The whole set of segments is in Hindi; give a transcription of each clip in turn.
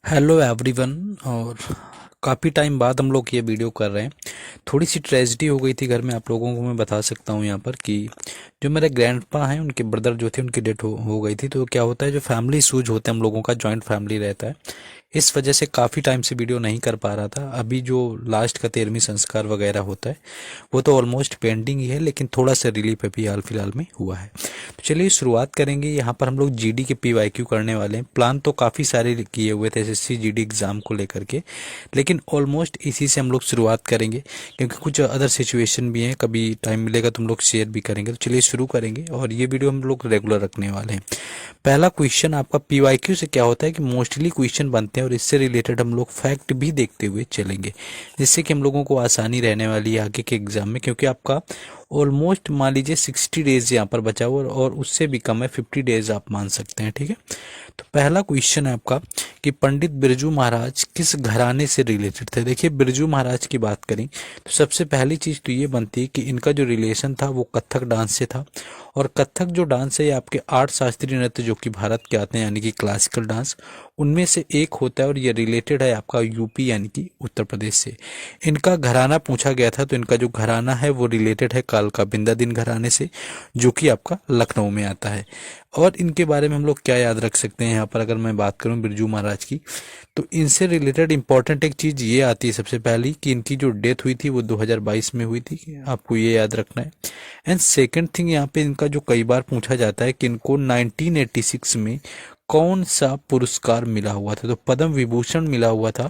Hello everyone. और काफ़ी टाइम बाद हम लोग ये वीडियो कर रहे हैं। थोड़ी सी ट्रेजेडी हो गई थी घर में, आप लोगों को मैं बता सकता हूँ यहाँ पर कि जो मेरे ग्रैंडपा हैं उनके ब्रदर जो थे उनकी डेथ हो गई थी। तो क्या होता है, जो फैमिली इशूज होते हैं, हम लोगों का जॉइंट फैमिली रहता है, इस वजह से काफ़ी टाइम से वीडियो नहीं कर पा रहा था। अभी जो लास्ट का 13वीं संस्कार वगैरह होता है वो तो ऑलमोस्ट पेंडिंग ही है, लेकिन थोड़ा सा रिलीफ अभी हाल फिलहाल में हुआ है। तो चलिए शुरुआत करेंगे। यहाँ पर हम लोग जीडी के पीवाईक्यू करने वाले हैं। प्लान तो काफ़ी सारे किए हुए थे एसएससी जीडी एग्ज़ाम को लेकर के, लेकिन ऑलमोस्ट इसी से हम लोग शुरुआत करेंगे, क्योंकि कुछ अदर सिचुएशन भी हैं। कभी टाइम मिलेगा तो हम लोग शेयर भी करेंगे। तो चलिए शुरू करेंगे, और ये वीडियो हम लोग रेगुलर रखने वाले हैं। पहला क्वेश्चन आपका पीवाईक्यू से क्या होता है कि मोस्टली क्वेश्चन बनते हैं और इससे रिलेटेड हम लोग फैक्ट भी देखते हुए चलेंगे, जिससे कि हम लोगों को आसानी रहने वाली है आगे के एग्जाम में। क्योंकि आपका ऑलमोस्ट मान लीजिए 60 डेज यहाँ पर बचा हुआ, और उससे भी कम है, 50 डेज आप मान सकते हैं। ठीक है, तो पहला क्वेश्चन है आपका कि पंडित बिरजू महाराज किस घराने से रिलेटेड थे। देखिए, बिरजू महाराज की बात करें तो सबसे पहली चीज तो ये बनती है कि इनका जो रिलेशन था वो कथक डांस से था। और कथक जो डांस है ये आपके 8 शास्त्रीय नृत्य जो कि भारत के आते हैं, यानी कि क्लासिकल डांस, उनमें से एक होता है। और ये रिलेटेड है आपका यूपी यानी कि उत्तर प्रदेश से। इनका घराना पूछा गया था, तो इनका जो घराना है वो रिलेटेड है कालका बिंदादिन घराने से, जो कि आपका लखनऊ में आता है। और इनके बारे में हम लोग क्या याद रख सकते हैं यहाँ पर, अगर मैं बात करूँ बिरजू महाराज की, तो इनसे रिलेटेड इंपॉर्टेंट एक चीज़ ये आती है सबसे पहली कि इनकी जो डेथ हुई थी वो 2022 में हुई थी। आपको ये याद रखना है। एंड सेकंड थिंग, यहाँ पे इनका जो कई बार पूछा जाता है कि इनको 1986 में कौन सा पुरस्कार मिला हुआ था। तो पद्म विभूषण मिला हुआ था।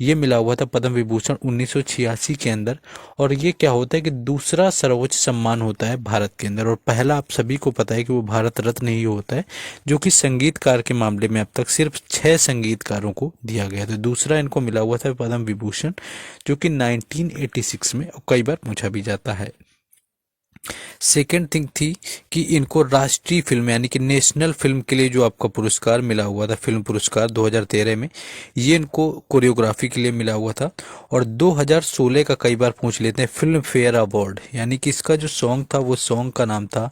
ये मिला हुआ था पद्म विभूषण 1986 के अंदर। और ये क्या होता है कि दूसरा सर्वोच्च सम्मान होता है भारत के अंदर, और पहला आप सभी को पता है कि वो भारत रत्न ही होता है, जो कि संगीतकार के मामले में अब तक सिर्फ 6 संगीतकारों को दिया गया था। दूसरा इनको मिला हुआ था पद्म विभूषण, जो कि 1986 में, कई बार पूछा भी जाता है। सेकेंड थिंग थी कि इनको राष्ट्रीय फिल्म यानी कि नेशनल फिल्म के लिए जो आपका पुरस्कार मिला हुआ था, फिल्म पुरस्कार 2013 में, ये इनको कोरियोग्राफी के लिए मिला हुआ था। और 2016 का कई बार पूछ लेते हैं फिल्म फेयर अवार्ड, यानी कि इसका जो सॉन्ग था वो सॉन्ग का नाम था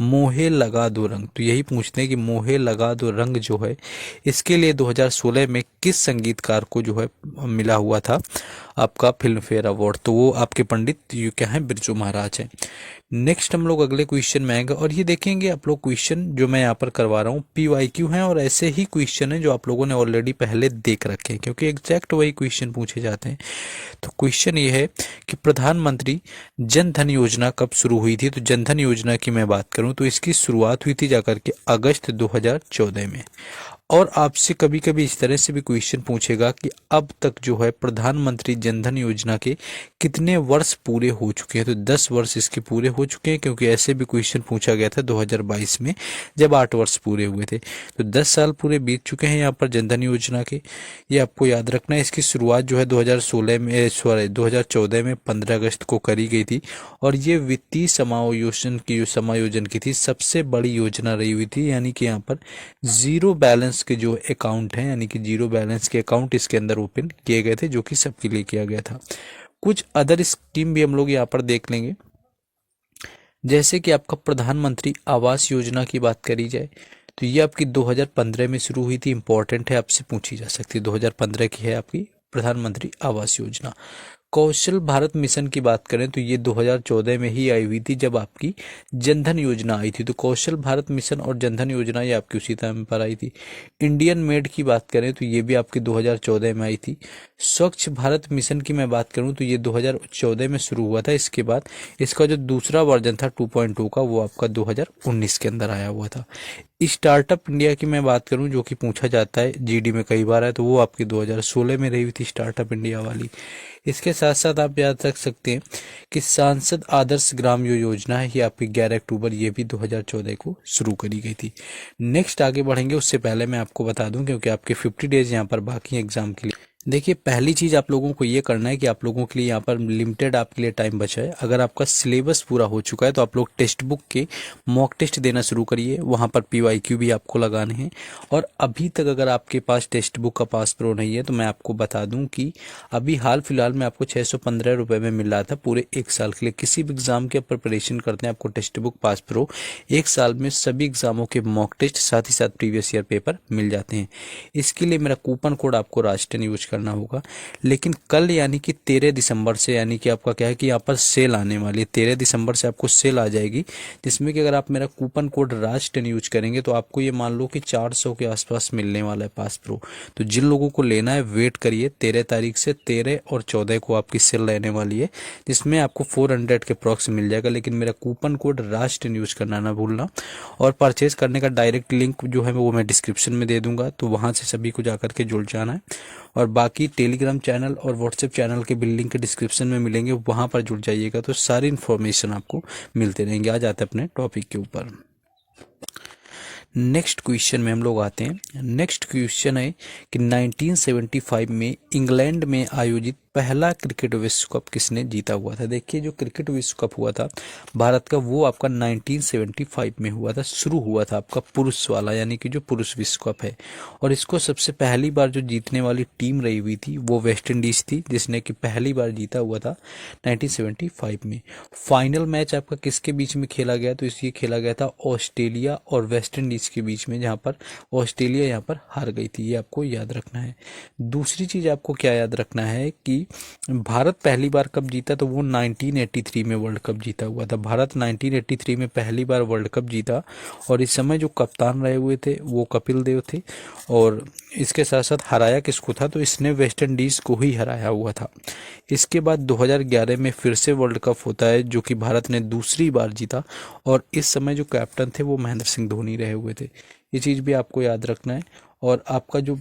मोहे लगा दो रंग। तो यही पूछते हैं कि मोहे लगा दो रंग जो है, इसके लिए 2016 में किस संगीतकार को जो है मिला हुआ था आपका फिल्म फेयर अवार्ड। तो वो आपके पंडित यू क्या हैं, बिरजू महाराज हैं। नेक्स्ट हम लोग अगले क्वेश्चन में आएंगे, और ये देखेंगे आप लोग क्वेश्चन जो मैं यहाँ पर करवा रहा हूँ पीवाईक्यू हैं, और ऐसे ही क्वेश्चन हैं जो आप लोगों ने ऑलरेडी पहले देख रखे हैं, क्योंकि एग्जैक्ट वही क्वेश्चन पूछे जाते हैं। तो क्वेश्चन ये है कि प्रधानमंत्री जन धन योजना कब शुरू हुई थी। तो जन धन योजना की मैं बात करूं तो इसकी शुरुआत हुई थी जाकर के अगस्त 2014 में। और आपसे कभी कभी इस तरह से भी क्वेश्चन पूछेगा कि अब तक जो है प्रधानमंत्री जनधन योजना के कितने वर्ष पूरे हो चुके हैं। तो 10 वर्ष इसके पूरे हो चुके हैं, क्योंकि ऐसे भी क्वेश्चन पूछा गया था 2022 में, जब 8 वर्ष पूरे हुए थे। तो 10 साल पूरे बीत चुके हैं यहाँ पर जनधन योजना के। ये आपको याद रखना है। इसकी शुरुआत जो है 2016 में, सॉरी 2014 में 15 अगस्त को करी गई थी। और ये वित्तीय समायोजन की थी, सबसे बड़ी योजना रही हुई थी। यानी कि यहाँ पर जीरो बैलेंस के जो अकाउंट हैं, यानी कि जीरो बैलेंस के अकाउंट इसके अंदर ओपन किए गए थे, जो कि सबके लिए किया गया था। कुछ अदर स्कीम भी हम लोग यहाँ पर देख लेंगे, जैसे कि आपका प्रधानमंत्री आवास योजना की बात करी जाए तो ये आपकी 2015 में शुरू हुई थी। इंपॉर्टेंट है, आपसे पूछी जा सकती है। 2015 की है आपकी प्रधानमंत्री आवास योजना। कौशल भारत मिशन की बात करें तो ये 2014 में ही आई हुई थी, जब आपकी जनधन योजना आई थी। तो कौशल भारत मिशन और जनधन योजना ये आपकी उसी टाइम पर आई थी। इंडियन मेड की बात करें तो ये भी आपकी 2014 में आई थी। स्वच्छ भारत मिशन की मैं बात करूं तो ये 2014 में शुरू हुआ था। इसके बाद इसका जो दूसरा वर्जन था 2.2 का, वो आपका 2019 के अंदर आया हुआ था। स्टार्टअप इंडिया की मैं बात करूं, जो कि पूछा जाता है जीडी में कई बार है, तो वो आपकी 2016 में रही हुई थी स्टार्टअप इंडिया वाली। इसके साथ साथ आप याद रख सकते हैं कि सांसद आदर्श ग्राम योजना है, ये आपकी 11 अक्टूबर, ये भी 2014 को शुरू करी गई थी। नेक्स्ट आगे बढ़ेंगे, उससे पहले मैं आपको बता दूं, क्योंकि आपके 50 डेज यहाँ पर बाकी एग्जाम के लिए, देखिए, पहली चीज़ आप लोगों को ये करना है कि आप लोगों के लिए यहाँ पर लिमिटेड आपके लिए टाइम बचा है। अगर आपका सिलेबस पूरा हो चुका है तो आप लोग टेक्स्ट बुक के मॉक टेस्ट देना शुरू करिए, वहाँ पर PYQ भी आपको लगाने हैं। और अभी तक अगर आपके पास टेक्स्ट बुक का पास प्रो नहीं है तो मैं आपको बता दूं कि अभी हाल फिलहाल में आपको 615 रुपये में मिल रहा था पूरे एक साल के लिए। किसी भी एग्ज़ाम के प्रिपरेशन करते हैं आपको टेक्स्ट बुक पास प्रो एक साल में सभी एग्ज़ामों के मॉक टेस्ट साथ ही साथ प्रीवियस ईयर पेपर मिल जाते हैं। इसके लिए मेरा कूपन कोड आपको राज10 यूज करना होगा। लेकिन कल यानी कि 13 दिसंबर से, यानी कि आपका क्या है कि यहाँ पर सेल आने वाली है, 13 दिसंबर से आपको सेल आ जाएगी, जिसमें कि अगर आप मेरा कूपन कोड राज10 यूज करेंगे तो आपको ये मान लो कि 400 के आसपास मिलने वाला है पास प्रो। तो जिन लोगों को लेना है वेट करिए, 13 तारीख से 13 और 14 को आपकी सेल रहने वाली है, जिसमें आपको 400 के प्रॉक्स मिल जाएगा। लेकिन मेरा कूपन कोड राज10 यूज करना ना भूलना। और परचेज करने का डायरेक्ट लिंक जो है वो मैं डिस्क्रिप्शन में दे दूंगा, तो वहाँ से सभी को जाकर के जुड़ जाना है। और बाकी टेलीग्राम चैनल और व्हाट्सएप चैनल के भी लिंक डिस्क्रिप्शन में मिलेंगे, वहाँ पर जुड़ जाइएगा तो सारी इन्फॉर्मेशन आपको मिलते रहेंगे। आ जाते हैं अपने टॉपिक के ऊपर। नेक्स्ट क्वेश्चन में हम लोग आते हैं। नेक्स्ट क्वेश्चन है कि 1975 में इंग्लैंड में आयोजित पहला क्रिकेट विश्व कप किसने जीता हुआ था। देखिए, जो क्रिकेट विश्व कप हुआ था भारत का वो आपका 1975 में हुआ था, शुरू हुआ था आपका पुरुष वाला, यानी कि जो पुरुष विश्व कप है। और इसको सबसे पहली बार जो जीतने वाली टीम रही हुई थी वो वेस्ट इंडीज थी, जिसने कि पहली बार जीता हुआ था 1975 में। फाइनल मैच आपका किसके बीच में खेला गया, तो इसलिए खेला गया था ऑस्ट्रेलिया और वेस्ट इंडीज के बीच में, जहां पर ऑस्ट्रेलिया यहाँ पर हार गई थी, ये आपको याद रखना है। दूसरी चीज आपको क्या याद रखना है कि भारत पहली बार कब जीता, तो वो 1983 में वर्ल्ड कप जीता हुआ था। भारत 1983 में पहली बार वर्ल्ड कप जीता, और इस समय जो कप्तान रहे हुए थे वो कपिल देव थे। और इसके साथ साथ हराया किसको था, तो इसने वेस्ट इंडीज को ही हराया हुआ था। इसके बाद 2011 में फिर से वर्ल्ड कप होता है, जो कि भारत ने दूसरी बार जीता, और इस समय जो कैप्टन थे वो महेंद्र सिंह धोनी रहे हुए थे। ये चीज़ भी आपको याद रखना है। और आपका जो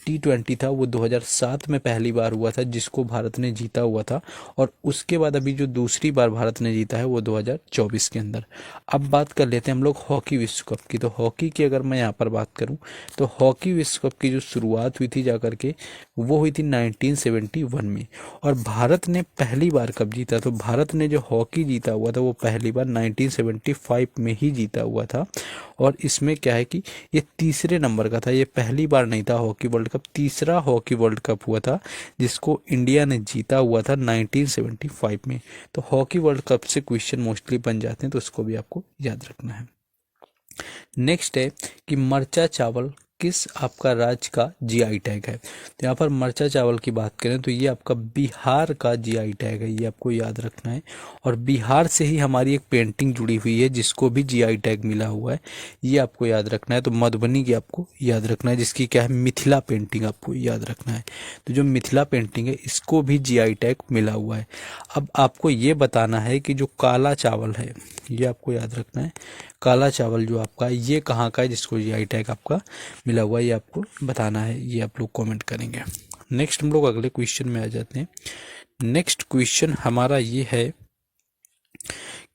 T20 था वो 2007 में पहली बार हुआ था, जिसको भारत ने जीता हुआ था। और उसके बाद अभी जो दूसरी बार भारत ने जीता है वो 2024 के अंदर। अब बात कर लेते हैं हम लोग हॉकी विश्व कप की। तो हॉकी की अगर मैं यहाँ पर बात करूँ तो हॉकी विश्व कप की जो शुरुआत हुई थी जाकर के वो हुई थी 1971 में। और भारत ने पहली बार कब जीता, तो भारत ने जो हॉकी जीता हुआ था वो पहली बार 1975 में ही जीता हुआ था। और इसमें क्या है कि ये तीसरे नंबर का था, ये पहली बार नहीं था हॉकी वर्ल्ड कप, तीसरा हॉकी वर्ल्ड कप हुआ था जिसको इंडिया ने जीता हुआ था 1975 में। तो हॉकी वर्ल्ड कप से क्वेश्चन मोस्टली बन जाते हैं, तो उसको भी आपको याद रखना है। नेक्स्ट है कि मरचा चावल किस आपका राज्य का GI टैग है। तो यहाँ पर मरचा चावल की बात करें तो ये आपका बिहार का GI टैग है, ये आपको याद रखना है। और बिहार से ही हमारी एक पेंटिंग जुड़ी हुई है जिसको भी GI टैग मिला हुआ है, ये आपको याद रखना है। तो मधुबनी की आपको याद रखना है, जिसकी क्या है मिथिला पेंटिंग, आपको याद रखना है। तो जो मिथिला पेंटिंग है इसको भी GI टैग मिला हुआ है। अब आपको ये बताना है कि जो काला चावल है, ये आपको याद रखना है, काला चावल जो आपका है ये कहाँ का है जिसको GI टैग आपका मिला हुआ है, ये आपको बताना है, ये आप लोग कमेंट करेंगे। नेक्स्ट हम लोग अगले क्वेश्चन में आ जाते हैं। नेक्स्ट क्वेश्चन हमारा ये है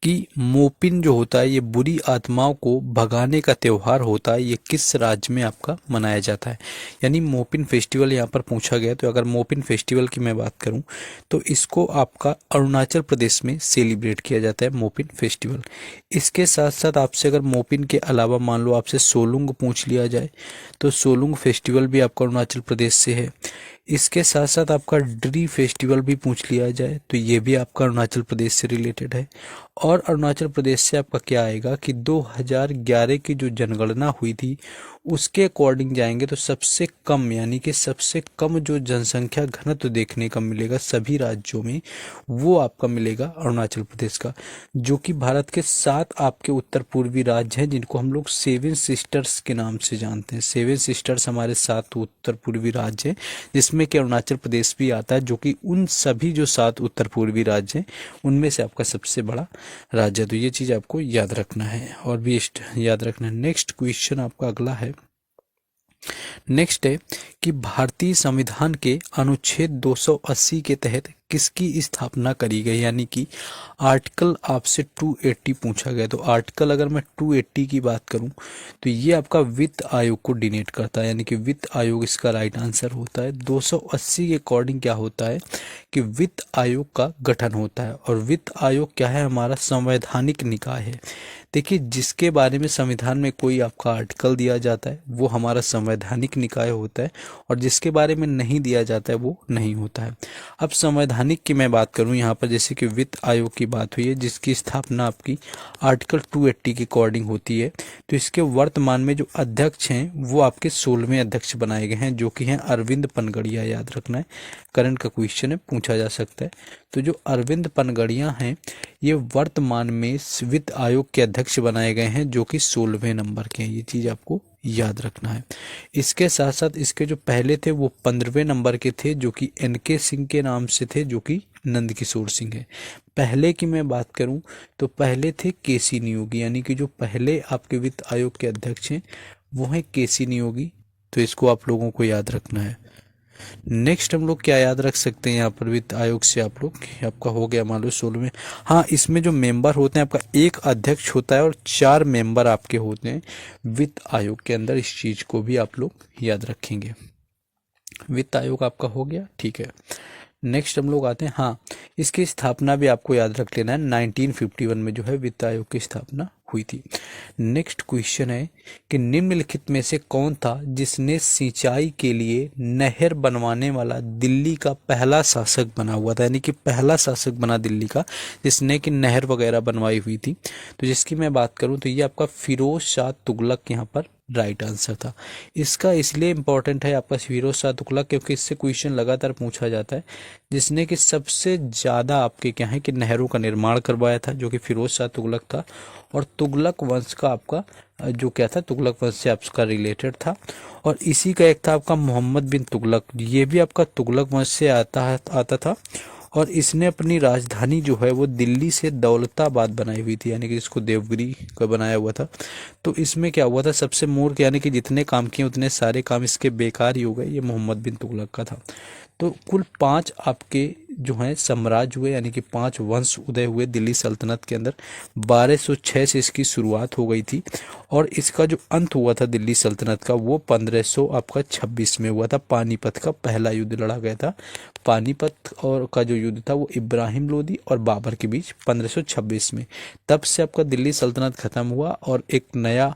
कि मोपिन जो होता है ये बुरी आत्माओं को भगाने का त्योहार होता है, ये किस राज्य में आपका मनाया जाता है। यानी मोपिन फेस्टिवल यहाँ पर पूछा गया। तो अगर मोपिन फेस्टिवल की मैं बात करूँ तो इसको आपका अरुणाचल प्रदेश में सेलिब्रेट किया जाता है, मोपिन फेस्टिवल। इसके साथ साथ आपसे अगर मोपिन के अलावा मान लो आपसे सोलुंग पूछ लिया जाए तो सोलुंग फेस्टिवल भी आपका अरुणाचल प्रदेश से है। इसके साथ साथ आपका ड्री फेस्टिवल भी पूछ लिया जाए तो ये भी आपका अरुणाचल प्रदेश से रिलेटेड है। और अरुणाचल प्रदेश से आपका क्या आएगा कि 2011 की जो जनगणना हुई थी उसके अकॉर्डिंग जाएंगे तो सबसे कम, यानी कि सबसे कम जो जनसंख्या घनत्व देखने का मिलेगा सभी राज्यों में वो आपका मिलेगा अरुणाचल प्रदेश का, जो कि भारत के 7 आपके उत्तर पूर्वी राज्य हैं जिनको हम लोग 7 सिस्टर्स के नाम से जानते हैं। 7 सिस्टर्स हमारे 7 उत्तर पूर्वी राज्य हैं, जिसमें कि अरुणाचल प्रदेश भी आता है, जो कि उन सभी जो 7 उत्तर पूर्वी राज्य हैं उनमें से आपका सबसे बड़ा राज्य है। तो ये चीज़ आपको याद रखना है और भी याद रखना है। नेक्स्ट क्वेश्चन आपका अगला है। नेक्स्ट है कि भारतीय संविधान के अनुच्छेद 280 के तहत किसकी स्थापना करी गई, यानी कि आर्टिकल आपसे 280 पूछा गया। तो आर्टिकल अगर मैं 280 की बात करूं तो ये आपका वित्त आयोग को डिनेट करता है, यानी कि वित्त आयोग इसका राइट आंसर होता है। 280 के अकॉर्डिंग क्या होता है कि वित्त आयोग का गठन होता है, और वित्त आयोग क्या है, हमारा संवैधानिक निकाय है। देखिए, जिसके बारे में संविधान में कोई आपका आर्टिकल दिया जाता है वो हमारा संवैधानिक निकाय होता है, और जिसके बारे में नहीं दिया जाता है वो नहीं होता है। अब संवैधानिक की मैं बात करूं यहाँ पर, जैसे कि वित्त आयोग की बात हुई है जिसकी स्थापना आपकी आर्टिकल 280 के अकॉर्डिंग होती है, तो इसके वर्तमान में जो अध्यक्ष हैं वो आपके 16वें अध्यक्ष बनाए गए हैं, जो कि हैं अरविंद पनगड़िया। याद रखना है, करंट का क्वेश्चन है, पूछा जा सकता है। तो जो अरविंद पनगड़िया हैं ये वर्तमान में वित्त आयोग के अध्यक्ष बनाए गए हैं, जो कि 16वें नंबर के हैं। ये चीज आपको याद रखना है। इसके साथ साथ इसके जो पहले थे वो 15वें नंबर के थे, जो कि एनके सिंह के नाम से थे, जो कि नंदकिशोर सिंह है। पहले की मैं बात करूं तो पहले थे केसी नियोगी, यानी कि जो पहले आपके वित्त आयोग के अध्यक्ष हैं वो हैं केसी नियोगी। तो इसको आप लोगों को याद रखना है। नेक्स्ट हम लोग क्या याद रख सकते हैं यहाँ पर वित्त आयोग से, आप लोग आपका हो गया मान लो 16 में। हाँ, इसमें जो मेंबर होते हैं आपका एक अध्यक्ष होता है और 4 मेंबर आपके होते हैं वित्त आयोग के अंदर। इस चीज को भी आप लोग याद रखेंगे। वित्त आयोग आपका हो गया, ठीक है। नेक्स्ट हम लोग आते हैं, हाँ, इसकी स्थापना भी आपको याद रख लेना है। 1951 में जो है वित्त आयोग की स्थापना हुई थी। नेक्स्ट क्वेश्चन है कि निम्नलिखित में से कौन था जिसने सिंचाई के लिए नहर बनवाने वाला दिल्ली का पहला शासक बना हुआ था, यानी कि पहला शासक बना दिल्ली का जिसने कि नहर वगैरह बनवाई हुई थी। तो जिसकी मैं बात करूं तो ये आपका फिरोज शाह तुगलक यहाँ पर राइट आंसर था। इसका इसलिए इंपॉर्टेंट है आपका फिरोज शाह तुगलक क्योंकि इससे क्वेश्चन लगातार पूछा जाता है, जिसने कि सबसे ज़्यादा आपके क्या है कि नहरों का निर्माण करवाया था, जो कि फिरोज शाह तुगलक था। और तुगलक वंश का आपका जो क्या था, तुगलक वंश से आपका रिलेटेड था। और इसी का एक था आपका मोहम्मद बिन तुगलक, ये भी आपका तुगलक वंश से आता था। और इसने अपनी राजधानी जो है वो दिल्ली से दौलताबाद बनाई हुई थी, यानी कि इसको देवगिरी का बनाया हुआ था। तो इसमें क्या हुआ था, सबसे मूर्ख यानी कि जितने काम किए उतने सारे काम इसके बेकार ही हो गए, ये मोहम्मद बिन तुगलक का था। तो कुल 5 आपके जो हैं साम्राज्य हुए, यानी कि 5 वंश उदय हुए दिल्ली सल्तनत के अंदर। 1206 से इसकी शुरुआत हो गई थी और इसका जो अंत हुआ था दिल्ली सल्तनत का वो 1500 आपका 26 में हुआ था। पानीपत का पहला युद्ध लड़ा गया था। पानीपत और का जो युद्ध था वो इब्राहिम लोदी और बाबर के बीच 1526 में। तब से आपका दिल्ली सल्तनत खत्म हुआ और एक नया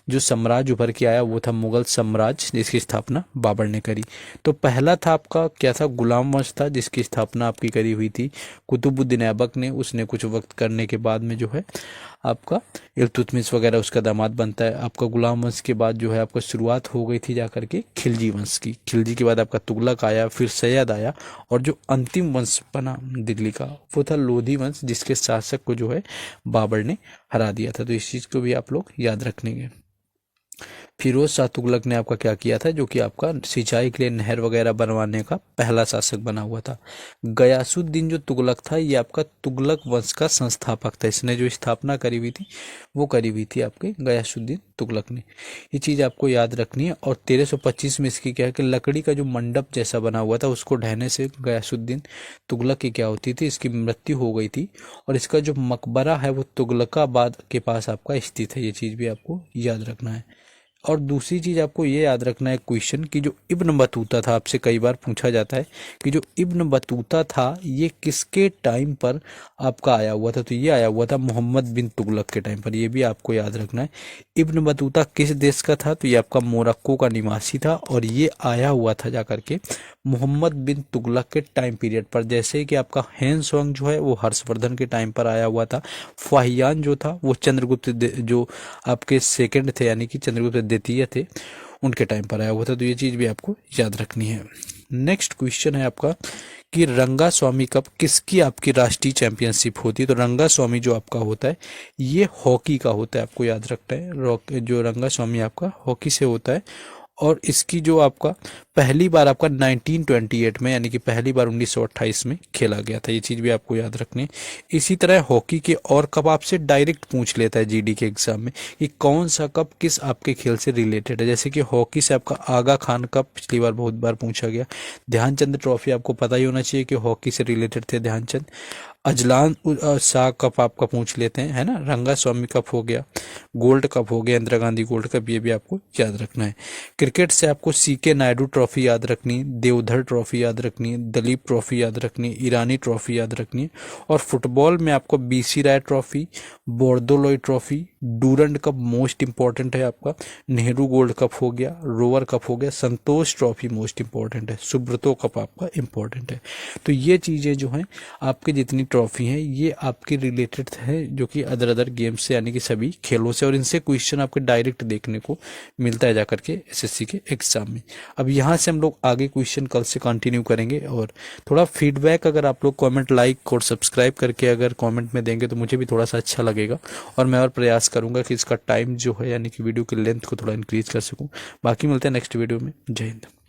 जो साम्राज्य उभर के आया वो था मुगल साम्राज्य, जिसकी स्थापना बाबर ने करी। तो पहला था आपका क्या था, गुलाम वंश था, जिसकी स्थापना आपकी करी हुई थी कुतुबुद्दीन ऐबक ने। उसने कुछ वक्त करने के बाद में जो है आपका इल्तुतमिश वगैरह उसका दामाद बनता है। आपका गुलाम वंश के बाद जो है आपका शुरुआत हो गई थी जाकर के खिलजी वंश की। खिलजी के बाद आपका तुगलक आया, फिर सैयद आया, और जो अंतिम वंश बना दिल्ली का वो था लोधी वंश, जिसके शासक को जो है बाबर ने हरा दिया था। तो इस चीज को भी आप लोग याद रखेंगे। फिरोज शाह तुगलक ने आपका क्या किया था, जो कि आपका सिंचाई के लिए नहर वगैरह बनवाने का पहला शासक बना हुआ था। गयासुद्दीन जो तुगलक था ये आपका तुगलक वंश का संस्थापक था। इसने जो स्थापना करी हुई थी वो करी हुई थी आपके गयासुद्दीन तुगलक ने। ये चीज़ आपको याद रखनी है। और 1325 में इसकी क्या है कि लकड़ी का जो मंडप जैसा बना हुआ था उसको ढहने से गयासुद्दीन तुगलक की क्या होती थी, इसकी मृत्यु हो गई थी। और इसका जो मकबरा है वो तुगलकाबाद के पास आपका स्थित है। ये चीज़ भी आपको याद रखना है। और दूसरी चीज़ आपको ये याद रखना है क्वेश्चन कि जो इब्न बतूता था, आपसे कई बार पूछा जाता है कि जो इब्न बतूता था ये किसके टाइम पर आपका आया हुआ था। तो ये आया हुआ था मोहम्मद बिन तुगलक के टाइम पर। ये भी आपको याद रखना है। इब्न बतूता किस देश का था, तो ये आपका मोरक्को का निवासी था और ये आया हुआ था जाकर के मोहम्मद बिन तुगलक के टाइम पीरियड पर। जैसे कि आपका हैंसोंग जो है वो हर्षवर्धन के टाइम पर आया हुआ था। फाहियान जो था वो चंद्रगुप्त जो आपके सेकंड थे, यानी कि चंद्रगुप्त द्वितीय थे, उनके टाइम पर आया हुआ था। तो ये चीज़ भी आपको याद रखनी है। नेक्स्ट क्वेश्चन है आपका कि रंगा स्वामी कप किसकी आपकी राष्ट्रीय चैंपियनशिप होती है। तो रंगा स्वामी जो आपका होता है ये हॉकी का होता है, आपको याद रखना है। जो रंगा स्वामी आपका हॉकी से होता है और इसकी जो आपका पहली बार आपका 1928 में, यानी कि पहली बार 1928 में खेला गया था। ये चीज़ भी आपको याद रखनी है। इसी तरह हॉकी के और कप आपसे डायरेक्ट पूछ लेता है जीडी के एग्जाम में कि कौन सा कप किस आपके खेल से रिलेटेड है। जैसे कि हॉकी से आपका आगा खान कप पिछली बार बहुत बार पूछा गया। ध्यानचंद ट्रॉफी आपको पता ही होना चाहिए कि हॉकी से रिलेटेड थे ध्यानचंद। अजलान शाह कप आपका पूछ लेते हैं, है ना। रंगा स्वामी कप हो गया, गोल्ड कप हो गया, इंदिरा गांधी गोल्ड कप, ये भी आपको याद रखना है। क्रिकेट से आपको सीके नायडू ट्रॉफी याद रखनी है, देवधर ट्रॉफी याद रखनी है, दलीप ट्रॉफी याद रखनी है, ईरानी ट्रॉफी याद रखनी है। और फुटबॉल में आपको BC Roy trophy, Bordoloi trophy, Durand cup most important है आपका, नेहरू गोल्ड कप हो गया, रोवर कप हो गया, संतोष ट्रॉफी मोस्ट इंपॉर्टेंट है, सुब्रतो कप आपका इंपॉर्टेंट है। तो ये चीज़ें जो हैं आपके जितनी ट्रॉफी हैं ये आपके रिलेटेड है, जो कि अदर अदर गेम्स से, यानी कि सभी खेलों से, और इनसे क्वेश्चन आपके डायरेक्ट देखने को मिलता है जाकर के एसएससी के एग्जाम में। अब यहाँ से हम लोग आगे क्वेश्चन कल से कंटिन्यू करेंगे। और थोड़ा फीडबैक अगर आप लोग कमेंट, लाइक और सब्सक्राइब करके अगर कमेंट में देंगे तो मुझे भी थोड़ा सा अच्छा लगेगा, और मैं और प्रयास करूंगा कि इसका टाइम जो है, यानी कि वीडियो की लेंथ को थोड़ा इंक्रीज कर सकूं। बाकी मिलते हैं नेक्स्ट वीडियो में। जय हिंद।